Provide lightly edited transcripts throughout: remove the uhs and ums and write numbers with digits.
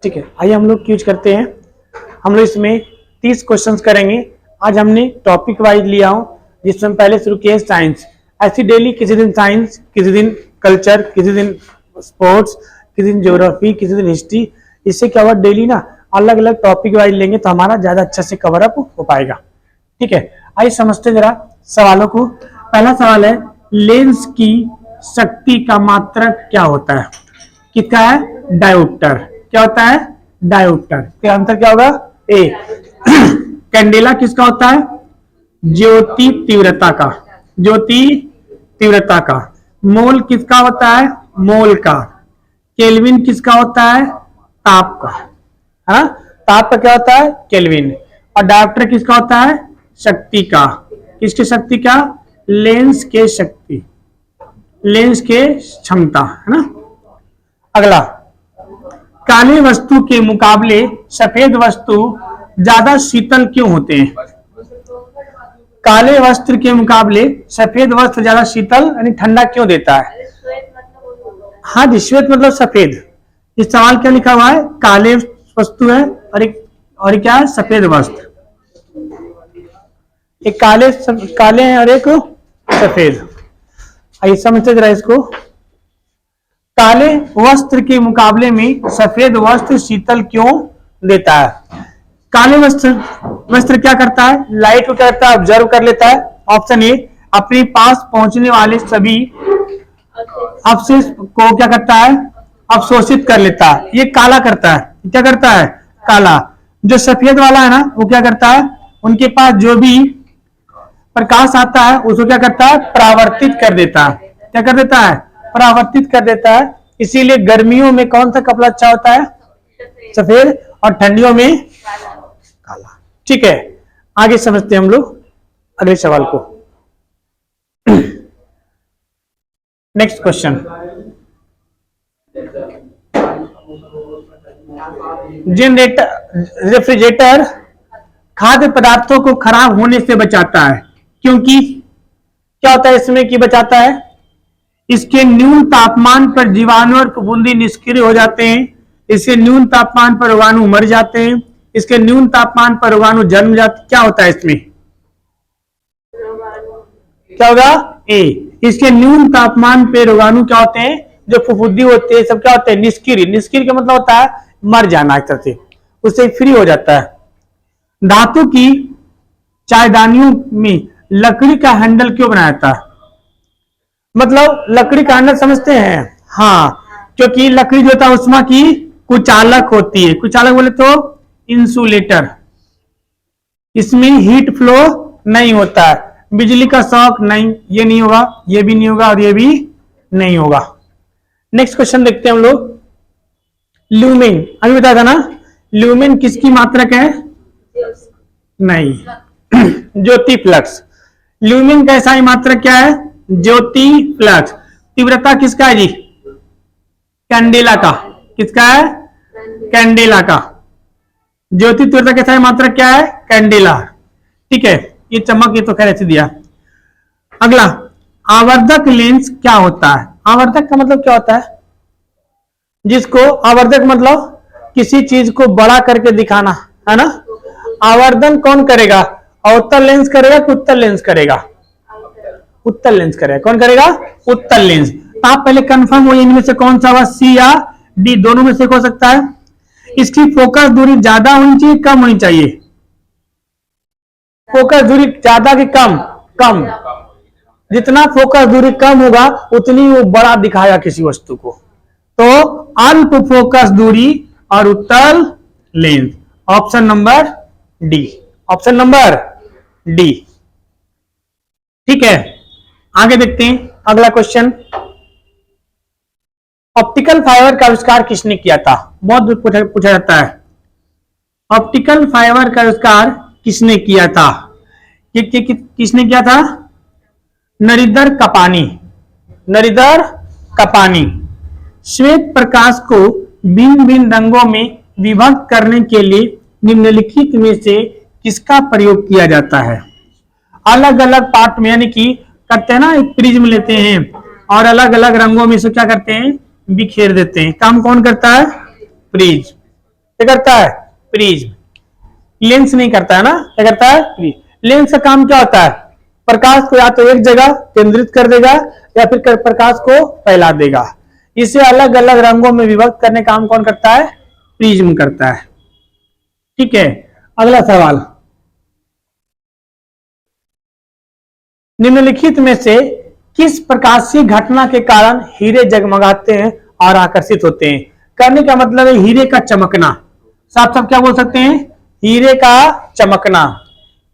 ठीक है, आइए हम लोग क्यूज करते हैं। हम लोग इसमें 30 क्वेश्चंस करेंगे। आज हमने टॉपिक वाइज लिया हूं, जिसमें पहले शुरू किए साइंस। ऐसी डेली किसी दिन साइंस, किसी दिन कल्चर, किसी दिन स्पोर्ट्स, किसी दिन ज्योग्राफी, किसी दिन हिस्ट्री। इससे क्या हुआ, डेली ना अलग अलग टॉपिक वाइज लेंगे तो हमारा ज्यादा अच्छा से कवर अप हो पाएगा। ठीक है, आइए समझते जरा सवालों को। पहला सवाल है, लेंस की शक्ति का मात्रक क्या होता है? किसका है? डायोप्टर। क्या होता है? डायोप्टर। इसका आंसर क्या होगा? ए। कैंडेला किसका होता है? ज्योति तीव्रता का। ज्योति तीव्रता का। मोल किसका होता है? मोल का। केल्विन किसका होता है? ताप का। हाँ, ताप का क्या होता है? केल्विन। और डायोप्टर किसका होता है? शक्ति का। किसकी शक्ति का? लेंस के शक्ति, लेंस के क्षमता, है ना। अगला, काले वस्तु के मुकाबले सफेद वस्तु ज्यादा शीतल क्यों होते हैं? काले वस्त्र के मुकाबले सफेद वस्त्र ज्यादा शीतल यानी ठंडा क्यों देता है? हाँ जी, श्वेत मतलब सफेद। इस सवाल क्या लिखा हुआ है? काले वस्तु है और एक क्या है? सफेद वस्त्र। एक काले हैं और एक सफेद। आइए समझते जरा इसको। काले वस्त्र के मुकाबले में सफेद वस्त्र शीतल क्यों देता है? काले वस्त्र क्या करता है? लाइट को क्या करता है? ऑब्जर्व कर लेता है। ऑप्शन ए, अपने पास पहुंचने वाले सभी अवशेष को क्या करता है? अवशोषित कर लेता है। ये काला करता है। क्या करता है? काला। जो सफेद वाला है ना, वो क्या करता है? उनके पास जो भी प्रकाश आता है उसको क्या करता है? परावर्तित कर देता है। क्या कर देता है? परावर्तित कर देता है। इसीलिए गर्मियों में कौन सा कपड़ा अच्छा होता है? सफेद। और ठंडियों में काला। ठीक है, आगे समझते हैं हम लोग अगले सवाल को। नेक्स्ट क्वेश्चन, रेफ्रिजरेटर खाद्य पदार्थों को खराब होने से बचाता है, क्योंकि क्या होता है इसमें कि बचाता है? इसके न्यून तापमान पर जीवाणु और फफूंदी निष्क्रिय हो जाते हैं। इसके न्यून तापमान पर रोगाणु मर जाते हैं। इसके न्यून तापमान पर रोगाणु जन्म जाते। क्या होता है इसमें? क्या होगा? ए। इसके न्यून तापमान पे रोगाणु क्या होते हैं? जो फफूंदी होते हैं सब क्या होते हैं? निष्क्रिय। निष्क्रिय का मतलब होता है मर जाना, एक तरह से उससे फ्री हो जाता है। धातु की चायदानियों में लकड़ी का हैंडल क्यों बनाया था? मतलब लकड़ी का हैंडल समझते हैं? हाँ, क्योंकि लकड़ी जो था उष्मा की कुचालक होती है। कुचालक बोले तो इंसुलेटर। इसमें हीट फ्लो नहीं होता है, बिजली का शॉक नहीं, ये नहीं होगा, ये भी नहीं होगा और ये भी नहीं होगा। नेक्स्ट क्वेश्चन देखते हैं हम लोग। ल्यूमेन, अभी बताया था ना, ल्यूमेन किसकी मात्रक है? नहीं, ज्योति फ्लक्स। ल्यूमेन का ऐसा ही मात्रक क्या है? ज्योति फ्लक्स। तीव्रता किसका है जी? कैंडेला का। किसका है? कैंडेला का। ज्योति तीव्रता कैसा है? मात्रक क्या है? कैंडेला। ठीक है, ये चमक ये तो खैर ऐसे दिया। अगला, आवर्धक लेंस क्या होता है? आवर्धक का मतलब क्या होता है? जिसको आवर्धक मतलब किसी चीज को बड़ा करके दिखाना, है ना। आवर्धन कौन करेगा? अवतल लेंस करेगा कि उत्तल लेंस करेगा? उत्तल लेंस करेगा। कौन करेगा? उत्तल लेंस। तो आप पहले कंफर्म हो इनमें से कौन सा हुआ, सी या डी, दोनों में से हो सकता है। इसकी फोकस दूरी ज्यादा होनी चाहिए, कम होनी चाहिए? फोकस दूरी ज्यादा कि कम? कम। जितना फोकस दूरी कम होगा उतनी वो बड़ा दिखाएगा किसी वस्तु को। तो अल्प फोकस दूरी और उत्तल lens. Option number D. Option number D. ठीक है, आगे देखते हैं अगला क्वेश्चन। ऑप्टिकल फाइबर का आविष्कार किसने किया था? बहुत पूछा जाता है। ऑप्टिकल फाइबर का आविष्कार किसने किया था? किसने किया था? नरिंदर कपानी। नरिंदर कपानी। श्वेत प्रकाश को भिन्न भिन्न रंगों में विभक्त करने के लिए निम्नलिखित में से किसका प्रयोग किया जाता है? अलग अलग पार्ट में, यानी कि करते हैं ना, एक प्रिज्म लेते हैं और अलग अलग रंगों में से क्या करते हैं? बिखेर देते हैं। काम कौन करता है? प्रिज्म। क्या करता है? प्रिज्म। लेंस नहीं करता है ना, क्या करता है? प्रिज्म। लेंस का काम क्या होता है? प्रकाश को या तो एक जगह केंद्रित कर देगा या फिर प्रकाश को फैला देगा। इसे अलग अलग रंगों में विभक्त करने का काम कौन करता है? प्रिज्म करता है। ठीक है, अगला सवाल, निम्नलिखित में से किस प्रकाशीय घटना के कारण हीरे जगमगाते हैं और आकर्षित होते हैं? करने का मतलब है हीरे का चमकना। साफ साफ क्या बोल सकते हैं? हीरे का चमकना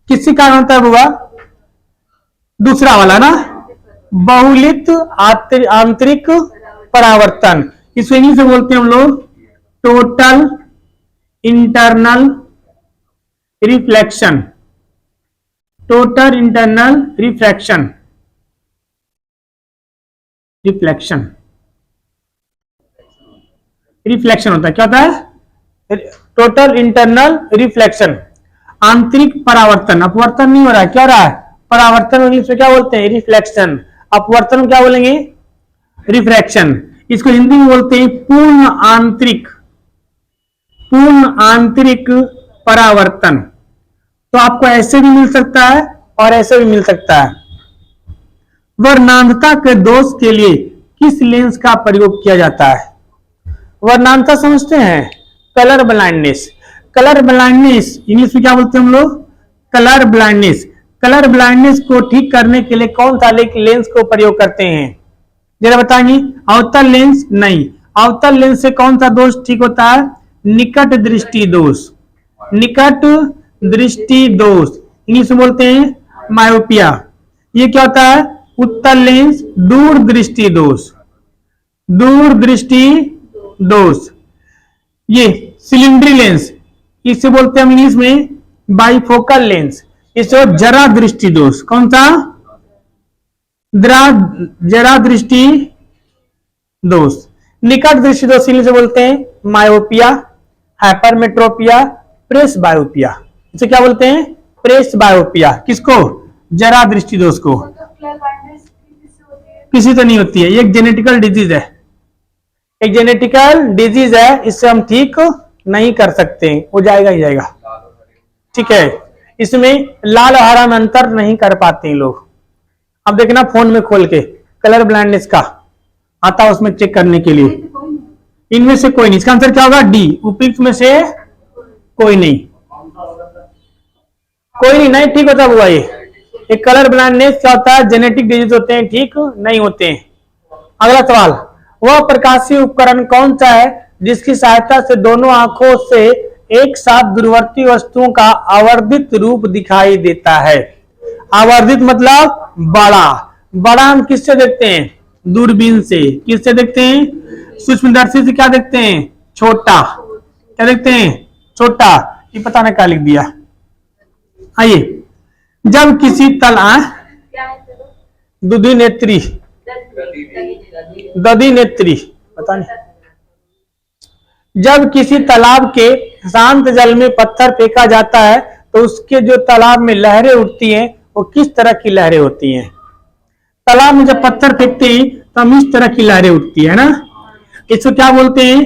किसी कारण होता है बुआ? दूसरा वाला ना, बहुलित आंतरिक परावर्तन। इसको इंग्लिश में बोलते हैं हम लोग total internal reflection. Total internal refraction, reflection, reflection होता है। क्या होता है? Total internal reflection. आंतरिक परावर्तन, अपवर्तन नहीं हो रहा है, क्या हो रहा है? परावर्तन इंग्लिश में क्या बोलते हैं? रिफ्लेक्शन। अपवर्तन में क्या बोलेंगे? रिफ्रैक्शन। इसको हिंदी में बोलते हैं पूर्ण आंतरिक परावर्तन। तो आपको ऐसे भी मिल सकता है और ऐसे भी मिल सकता है। वर्णांधता के दोष के लिए किस लेंस का प्रयोग किया जाता है? वर्णांधता समझते हैं? Colour blindness. Colour blindness English में क्या बोलते हैं हम लोग? Colour blindness. कलर ब्लाइंडनेस को ठीक करने के लिए कौन सा लेंस को प्रयोग करते हैं? जरा बताएंगे। अवतल लेंस नहीं। अवतल लेंस से कौन सा दोष ठीक होता है? निकट दृष्टि दोष। निकट दृष्टि दोष इंग्लिश में बोलते हैं मायोपिया। ये क्या होता है? उत्तल लेंस दूर दृष्टि दोष। दूर दृष्टि दोष। ये सिलिंड्री लेंस, इसे बोलते हैं इंग्लिश में बाइफोकल लेंस। इसे जरा दृष्टि दोष। कौन सा? जरा दृष्टि दोष। निकट दृष्टि दोष इंग्लिश में बोलते हैं मायोपिया, हाइपरमेट्रोपिया, प्रेस बायोपिया। इसे क्या बोलते हैं? प्रेस बायोपिया। किसको? जरा दृष्टि दोष को। किसी से नहीं होती है, ये एक जेनेटिकल डिजीज है। एक जेनेटिकल डिजीज है, इससे हम ठीक नहीं कर सकते, हो जाएगा ही जाएगा। ठीक है, इसमें लाल और हरा में अंतर नहीं कर पाते हैं लोग। अब देखना फोन में खोल के कलर ब्लाइंडनेस का आता है, उसमें चेक करने के लिए। इनमें से कोई नहीं, इसका आंसर क्या होगा? डी, उपयुक्त में से कोई नहीं। कोई नहीं ठीक होता हुआ। ये कलर ब्लाइंडनेस क्या होता है? जेनेटिक डिजीज होते हैं, ठीक नहीं होते हैं। अगला सवाल, वह प्रकाशीय उपकरण कौन सा है जिसकी सहायता से दोनों आंखों से एक साथ दूरवर्ती वस्तुओं का आवर्धित रूप दिखाई देता है? आवर्धित मतलब बड़ा। बड़ा हम किससे देखते हैं? दूरबीन से। किससे देखते हैं? सूक्ष्मदर्शी से। क्या देखते हैं? छोटा। क्या देखते हैं? छोटा। ये पता नहीं क्या लिख दिया। आइए, जब किसी दुधी नेत्री, दधी नेत्री, पता नहीं। जब किसी तालाब के शांत जल में पत्थर फेंका जाता है तो उसके जो तालाब में लहरें उठती हैं वो किस तरह की लहरें होती हैं? तालाब में जब पत्थर फेंकते हैं तो हम इस तरह की लहरें उठती है ना। इसको क्या बोलते हैं?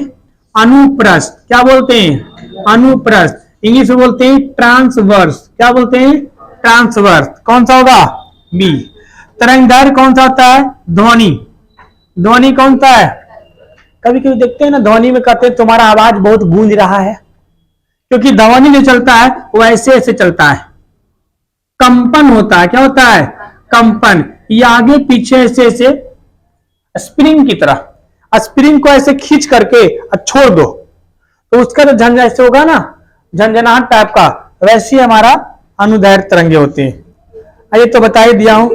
अनुप्रस्थ। क्या बोलते हैं? अनुप्रस्थ। इंग्लिश में बोलते हैं ट्रांसवर्स। क्या बोलते हैं? ट्रांसवर्स। कौन सा होगा? बी। तरंगदैर्घ्य कौन सा होता है? ध्वनि। ध्वनि कौन सा है? कभी कभी देखते हैं ना, ध्वनि में कहते हैं तुम्हारा आवाज बहुत गूंज रहा है, क्योंकि ध्वनि जो चलता है वो ऐसे ऐसे चलता है, कंपन होता है। क्या होता है? कंपन। ये आगे पीछे ऐसे ऐसे स्प्रिंग की तरह, स्प्रिंग को ऐसे खींच करके छोड़ दो तो उसका जो झंझा ऐसे होगा ना, झंझनाहट टाइप का, वैसे हमारा अनुदैर्घ्य तरंगे होते हैं। ये तो बता ही दिया हूं,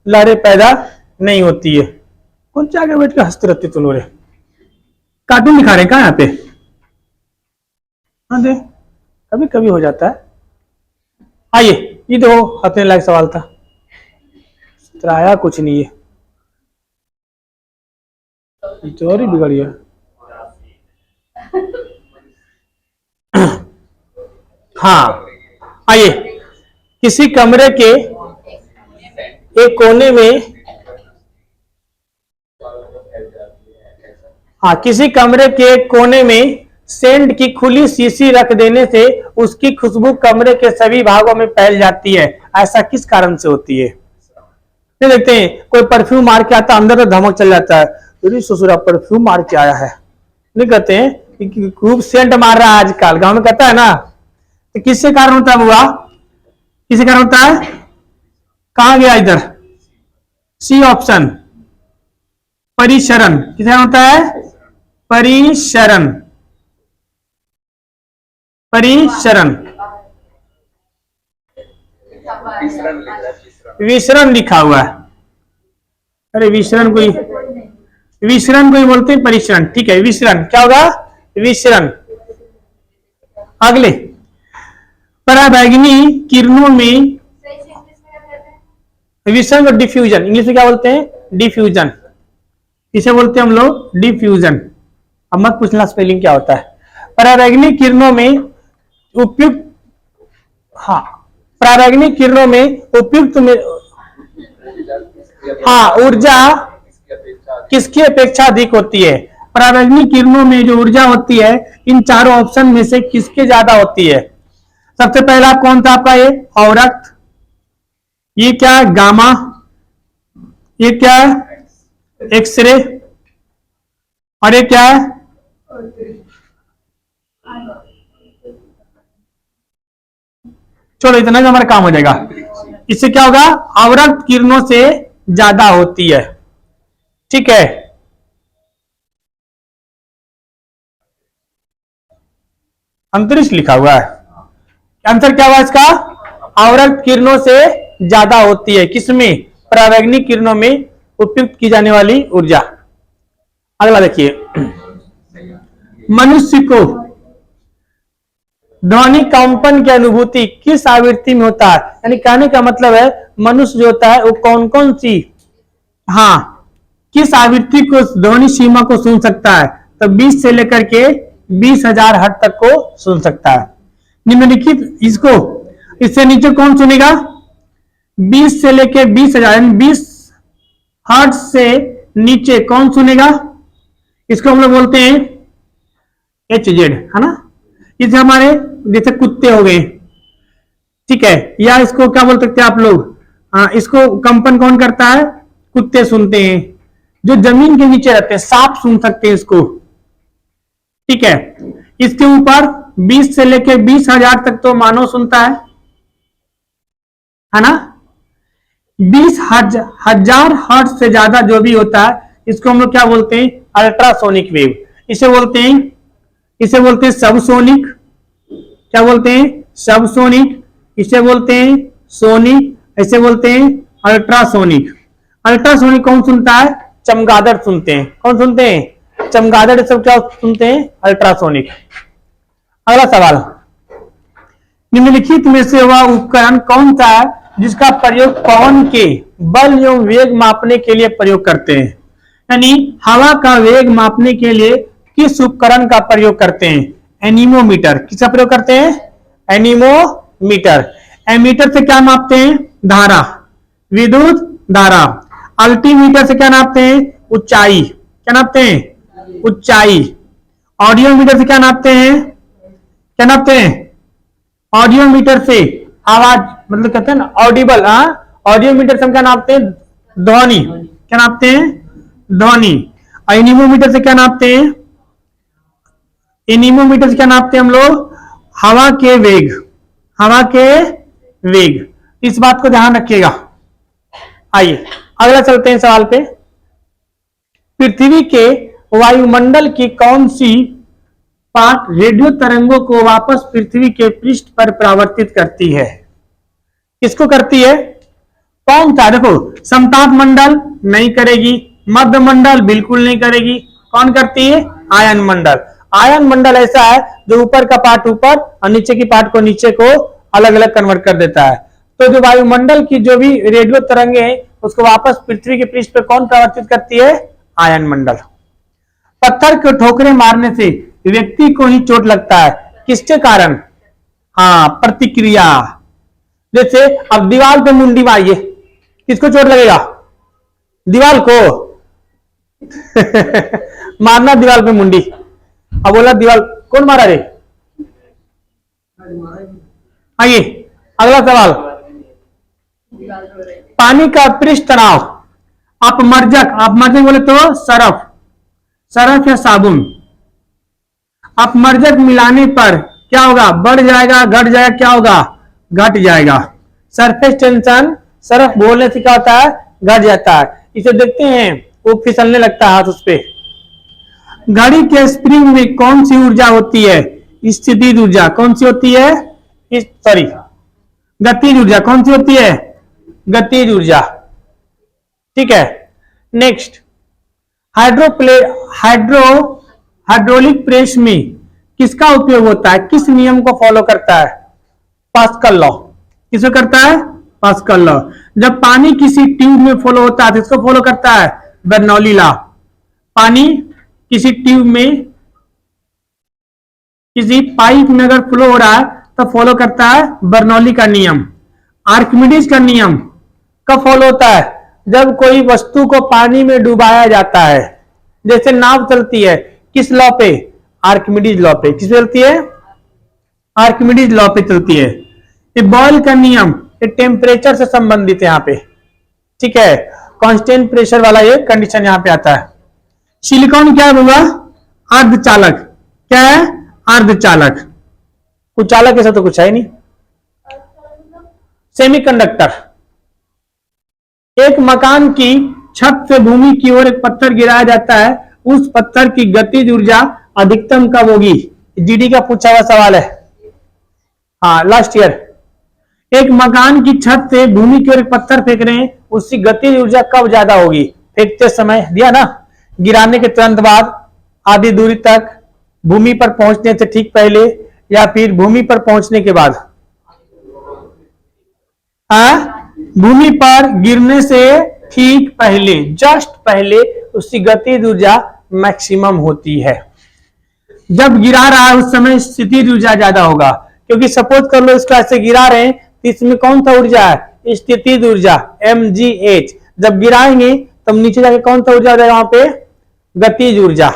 लहरें पैदा नहीं होती है। कौन से आगे बैठ के हंसते रहते तुम लोग? कार्टून दिखा रहे कहा यहाँ पे? हाँ दे, कभी कभी हो जाता है। आइए, ये देखो हंसने लायक सवाल था, आया कुछ नहीं है, चोरी बिगड़ी है। हाँ, आइए, किसी कमरे के एक कोने में, हाँ, किसी कमरे के एक कोने में सेंट की खुली शीशी रख देने से उसकी खुशबू कमरे के सभी भागों में फैल जाती है, ऐसा किस कारण से होती है? ये देखते हैं, कोई परफ्यूम मार के आता, अंदर तो धमक चल जाता है, अरे ससुरा परफ्यूम मार के आया है, नहीं कहते हैं कि खूब सेंट मार रहा है आजकल, गांव में कहता है ना। तो किससे कारण होता है बुआ? किससे कारण होता है? कहां गया इधर? सी ऑप्शन, परिशरण। किससे कारण होता है? परिशरण, परिशरण। विसरण लिखा हुआ है, अरे विसरण कोई, विसरण कोई बोलते हैं परिसरण, ठीक है। विसरण क्या होगा? विसरण। अगले, पराबैंगनी किरणों में विसरण को डिफ्यूजन, इंग्लिश में क्या बोलते हैं? डिफ्यूजन। इसे बोलते हैं हम लोग डिफ्यूजन। अब मत पूछना स्पेलिंग क्या होता है। पराबैंगनी किरणों में उपयुक्त, हाँ, पराबैंगनी किरणों में उपयुक्त में, हाँ, ऊर्जा किसकी अपेक्षा अधिक होती है? पराबैंगनी किरणों में जो ऊर्जा होती है इन चारों ऑप्शन में से किसके ज्यादा होती है? सबसे पहला कौन था आपका? ये अवरक्त, ये क्या है? गामा, ये क्या है? एक्सरे, और ये क्या है? चलो इतना ही हमारा काम हो जाएगा। इससे क्या होगा? अवरक्त किरणों से ज्यादा होती है, ठीक है। अंतरिक्ष लिखा हुआ है, आंसर क्या हुआ इसका? अवरक्त किरणों से ज्यादा होती है, किसमें? पराबैंगनी किरणों में उपयुक्त की जाने वाली ऊर्जा। अगला देखिए, मनुष्य को ध्वनि कंपन की अनुभूति किस आवृत्ति में होता है? यानी कहने का मतलब है मनुष्य जो होता है वो कौन कौन सी, हाँ, किस आवृत्ति को, ध्वनि सीमा को सुन सकता है? तो 20 से लेकर के 20,000 हर्ट्ज तक को सुन सकता है। निम्नलिखित इसको, इससे नीचे कौन सुनेगा? 20 से लेकर 20,000, यानी 20 हर्ट्ज से नीचे कौन सुनेगा? इसको हम लोग बोलते हैं HZ, है ना। इसे हमारे जैसे कुत्ते हो गए, ठीक है, या इसको क्या बोल सकते हैं आप लोग? इसको कंपन कौन करता है? कुत्ते सुनते हैं। जो जमीन के नीचे रहते हैं, सांप सुन सकते हैं इसको, ठीक है। इसके ऊपर 20 से लेकर 20,000 तक तो मानव सुनता है ना। 20,000 हर्ट्ज से ज्यादा जो भी होता है इसको हम लोग क्या बोलते हैं? Ultrasonic wave. इसे बोलते हैं, इसे बोलते हैं सबसोनिक, क्या बोलते हैं? सबसोनिक। इसे बोलते हैं सोनिक, इसे बोलते हैं अल्ट्रासोनिक। अल्ट्रासोनिक कौन सुनता है? चमगादड़ सुनते हैं। कौन सुनते हैं? चमगादड़, सब क्या सुनते हैं? अल्ट्रासोनिक। अगला सवाल, निम्नलिखित में से वह उपकरण कौन सा है जिसका प्रयोग पवन के बल एवं वेग मापने के लिए प्रयोग करते हैं? यानी हवा का वेग मापने के लिए किस उपकरण का प्रयोग करते हैं? एनीमोमीटर। किसका प्रयोग करते हैं? एनीमोमीटर। एमीटर से क्या मापते हैं? धारा, विद्युत धारा। अल्टीमीटर से क्या नापते हैं? ऊंचाई। क्या नापते हैं? ऊंचाई। ऑडियोमीटर से क्या नापते हैं? क्या नापते हैं? ऑडियोमीटर से आवाज, मतलब कहते हैं ना ऑडिबल, ऑडियोमीटर से हम क्या नापते हैं? ध्वनि। क्या नापते हैं? ध्वनि। एनीमोमीटर से क्या नापते हैं? एनीमोमीटर से क्या नापते हैं हम लोग? हवा के वेग, हवा के वेग। इस बात को ध्यान रखिएगा। आइए अगला चलते हैं सवाल पे। पृथ्वी के वायुमंडल की कौन सी पार्ट रेडियो तरंगों को वापस पृथ्वी के पृष्ठ पर परावर्तित करती है? किसको करती है? कौन सा? देखो, समताप मंडल नहीं करेगी, मध्य मंडल बिल्कुल नहीं करेगी। कौन करती है? आयन मंडल। आयन मंडल ऐसा है जो ऊपर का पार्ट ऊपर और नीचे की पार्ट को नीचे को अलग अलग कन्वर्ट कर देता है। तो जो वायुमंडल की जो भी रेडियो तरंगे हैं उसको वापस पृथ्वी के पृष्ठ पर कौन परावर्तित करती है? आयन मंडल। पत्थर को ठोकरे मारने से व्यक्ति को ही चोट लगता है, किसके कारण? हाँ, प्रतिक्रिया। जैसे अब दीवार पे मुंडी मारिए, किसको चोट लगेगा? दीवार को। मारना दीवार पे मुंडी, अब बोला दीवार, कौन मारा रे? आइए अगला सवाल। पानी का पृष्ठ तनाव अपमर्जक बोले तो सरफ या साबुन। अपमर्जक मिलाने पर क्या होगा? बढ़ जाएगा, घट जाएगा, क्या होगा? घट जाएगा। सरफेस टेंशन सरफ बोलने से क्या होता है? घट जाता है। इसे देखते हैं वो फिसलने लगता है हाथ उस पे। घड़ी के स्प्रिंग में कौन सी ऊर्जा होती है? स्थितिज ऊर्जा। कौन सी होती है? गतिज ऊर्जा। कौन सी होती है? गतिज ऊर्जा। ठीक है। नेक्स्ट, हाइड्रोलिक प्रेस में किसका उपयोग होता है? किस नियम को फॉलो करता है? Pascal law. किसको करता है? Pascal law. जब पानी किसी ट्यूब में फ्लो होता है तो इसको फॉलो करता है? Bernoulli law. पानी किसी ट्यूब में, किसी पाइप में अगर फ्लो हो रहा है तो फॉलो करता है बर्नौली का नियम। आर्किमिडीज का नियम कब फॉलो होता है? जब कोई वस्तु को पानी में डुबाया जाता है। जैसे नाव चलती है, किस लॉ पे? आर्किमिडीज लॉ पे। किस पे चलती है? आर्किमिडीज लॉ पे चलती है। ये बॉयल का नियम ये टेम्परेचर से संबंधित है यहाँ पे। ठीक है, कांस्टेंट प्रेशर वाला ये कंडीशन यहाँ पे आता है। सिलिकॉन क्या होगा? अर्धचालक। क्या है? अर्धचालक। कुछ चालक ऐसा तो कुछ है नहीं। सेमीकंडक्टर, एक मकान की छत से भूमि की ओर एक पत्थर गिराया जाता है, उस पत्थर की गतिज ऊर्जा अधिकतम कब होगी? जीडी का पूछा हुआ सवाल है। हाँ, लास्ट ईयर। एक मकान की छत से भूमि की ओर एक पत्थर फेंक रहे हैं, उसकी गतिज ऊर्जा कब ज्यादा होगी? फेंकते समय दिया ना, गिराने के तुरंत बाद, आधी दूरी तक, भूमि पर पहुंचने से ठीक पहले, या फिर भूमि पर पहुंचने के बाद? भूमि पर गिरने से ठीक पहले, जस्ट पहले उसकी गतिज ऊर्जा मैक्सिमम होती है। जब गिरा रहा है उस समय स्थितिज ऊर्जा ज्यादा होगा, क्योंकि सपोज कर लो इसको ऐसे गिरा रहे हैं तो इसमें कौन सा ऊर्जा है? स्थितिज ऊर्जा mgh। जब गिराएंगे तब नीचे जाके कौन सा ऊर्जा हो जाएगा? वहां पे गतिज ऊर्जा।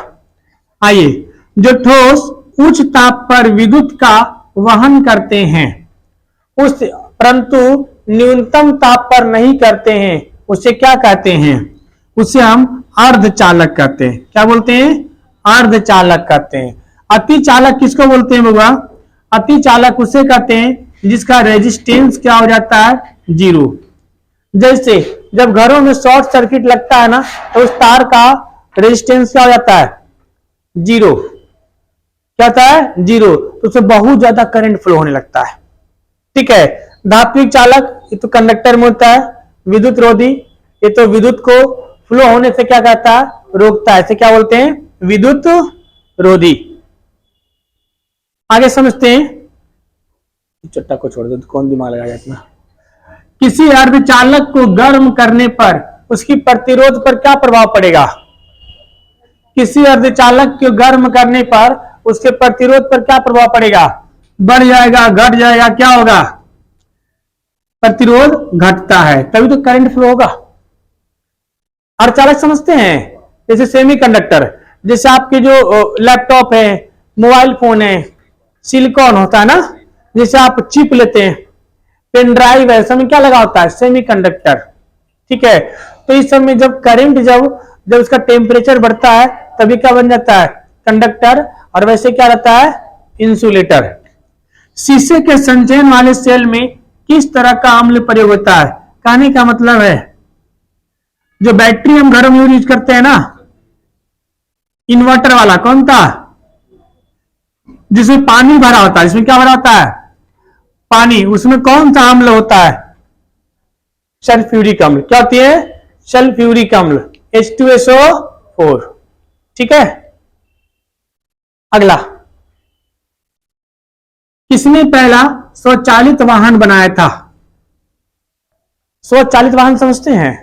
आइए, जो ठोस उच्च ताप पर विद्युत का वहन करते हैं उस परंतु न्यूनतम ताप पर नहीं करते हैं, उसे क्या कहते हैं? उसे हम अर्धचालक कहते हैं। क्या बोलते हैं? अर्धचालक कहते हैं। अति चालक किसको बोलते हैं बाबा? अति चालक उसे कहते हैं जिसका रेजिस्टेंस क्या हो जाता है? जीरो। जैसे जब घरों में शॉर्ट सर्किट लगता है ना तो उस तार का रेजिस्टेंस क्या हो जाता है? जीरो। क्या होता है? जीरो। तो उससे बहुत ज्यादा करंट फ्लो होने लगता है। ठीक है। धात्विक चालक ये तो कंडक्टर में होता है। विद्युत रोधी ये तो विद्युत को फ्लो होने से क्या कहता है? रोकता है। इसे क्या बोलते हैं? विद्युत रोधी। आगे समझते हैं। चट्टा को छोड़ दो तो कौन दिमाग लगाएगा इतना। किसी अर्धचालक को गर्म करने पर उसकी प्रतिरोध पर क्या प्रभाव पड़ेगा? किसी अर्धचालक को गर्म करने पर उसके प्रतिरोध पर क्या प्रभाव पड़ेगा? बढ़ जाएगा, घट जाएगा, क्या होगा? प्रतिरोध घटता है, तभी तो करंट फ्लो होगा। अर्धचालक समझते हैं? जैसे सेमीकंडक्टर, जैसे आपके जो लैपटॉप है, मोबाइल फोन है, सिलिकॉन होता है ना। जैसे आप चिप लेते हैं, पेन ड्राइव है, इसमें क्या लगा होता है? सेमीकंडक्टर। ठीक है। तो इस समय जब करंट जब उसका टेम्परेचर बढ़ता है तभी क्या बन जाता है? कंडक्टर। और वैसे क्या रहता है? इंसुलेटर। शीशे के संचयन वाले सेल में किस तरह का अम्ल प्रयोग होता है? कहने का मतलब है जो बैटरी हम घरों में यूज करते हैं ना, इन्वर्टर वाला, कौन था? जिसमें पानी भरा होता है। इसमें क्या भरा होता है? पानी। उसमें कौन सा अम्ल होता है? सल्फ्यूरिक अम्ल। क्या होती है? सल्फ्यूरिक अम्ल, H2SO4। ठीक है। अगला, किसने पहला स्वचालित वाहन बनाया था? स्वचालित वाहन समझते हैं?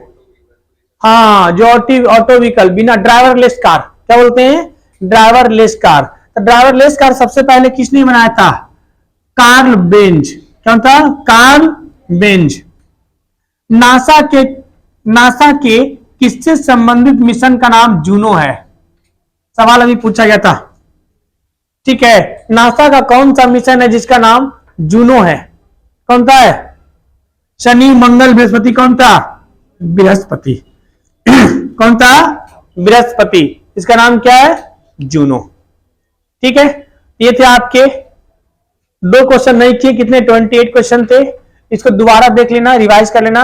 हाँ, जो ऑटो व्हीकल, बिना ड्राइवरलेस कार, क्या बोलते हैं? Driverless car. तो ड्राइवरलेस कार सबसे पहले किसने बनाया था? Karl Benz. क्या था? Karl Benz. नासा के किससे संबंधित मिशन का नाम जूनो है? सवाल अभी पूछा गया था। ठीक है। नासा का कौन सा मिशन है जिसका नाम जूनो है? कौन सा है? शनि, मंगल, बृहस्पति, कौन सा? बृहस्पति। कौन सा? बृहस्पति। इसका नाम क्या है? जूनो। ठीक है, ये थे आपके 2 क्वेश्चन नहीं किए, कितने 28 क्वेश्चन थे। इसको दोबारा देख लेना, रिवाइज कर लेना,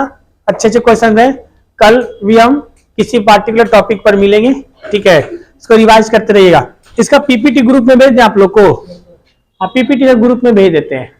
अच्छे अच्छे क्वेश्चन हैं। कल भी हम किसी पार्टिकुलर टॉपिक पर मिलेंगे, ठीक है। इसको रिवाइज करते रहिएगा। इसका पीपीटी ग्रुप में भेज दें आप लोग को, आप पीपीटी ग्रुप में भेज देते हैं।